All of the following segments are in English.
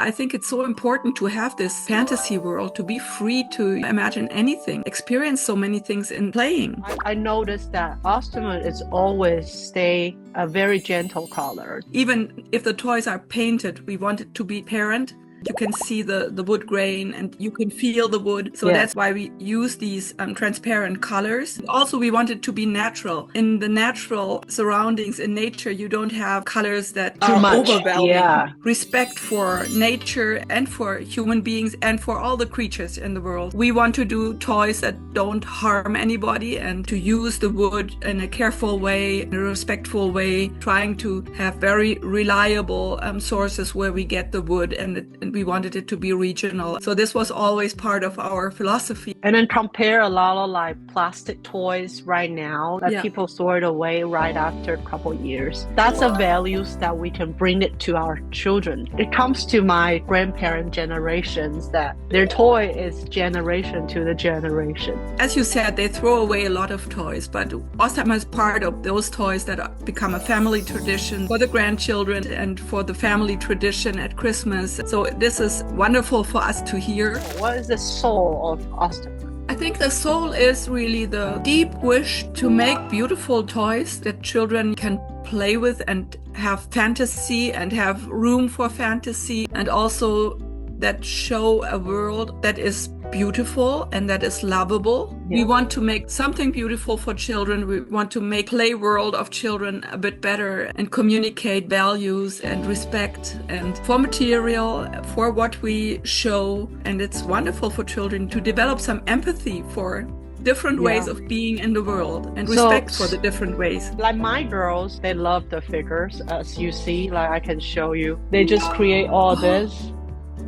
I think it's so important to have this fantasy world, to be free to imagine anything, experience so many things in playing. I noticed that Ostheimer is always stay a very gentle color. Even if the toys are painted, we want it to be parent. You can see the wood grain and you can feel the wood. So that's why we use these transparent colors. Also, we want it to be natural. In the natural surroundings in nature, you don't have colors that are overwhelming. Yeah. Respect for nature and for human beings and for all the creatures in the world. We want to do toys that don't harm anybody and to use the wood in a careful way, in a respectful way, trying to have very reliable sources where we get the wood, and we wanted it to be regional. So this was always part of our philosophy. And then compare a lot of like plastic toys right now that people throw it away right after a couple of years. That's the values that we can bring it to our children. It comes to my grandparent generations that their toy is generation to the generation. As you said, they throw away a lot of toys, but Ostheimer is part of those toys that become a family tradition for the grandchildren and for the family tradition at Christmas. So this is wonderful for us to hear. What is the soul of Ostheimer? I think the soul is really the deep wish to make beautiful toys that children can play with and have fantasy and have room for fantasy, and also that show a world that is beautiful and that is lovable. We want to make something beautiful for children. We want to make play world of children a bit better and communicate values and respect and for material, for what we show. And it's wonderful for children to develop some empathy for different ways of being in the world and respect for the different ways. Like my girls, they love the figures, as you see, like I can show you. They just create all this.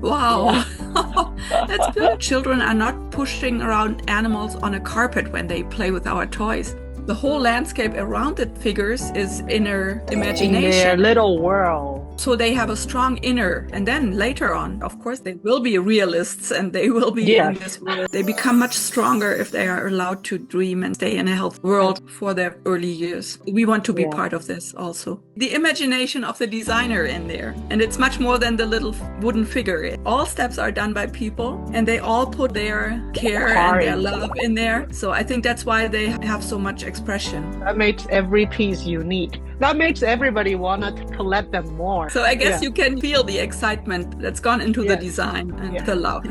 Wow, that's good. Children are not pushing around animals on a carpet when they play with our toys. The whole landscape around the figures is inner imagination. In their little world. So they have a strong inner, and then later on, of course, they will be realists and they will be in this world. They become much stronger if they are allowed to dream and stay in a healthy world for their early years. We want to be part of this also. The imagination of the designer in there. And it's much more than the little wooden figure. All steps are done by people and they all put their care and their love in there. So I think that's why they have so much expression. That makes every piece unique. That makes everybody want to collect them more. So I guess you can feel the excitement that's gone into the design and the love.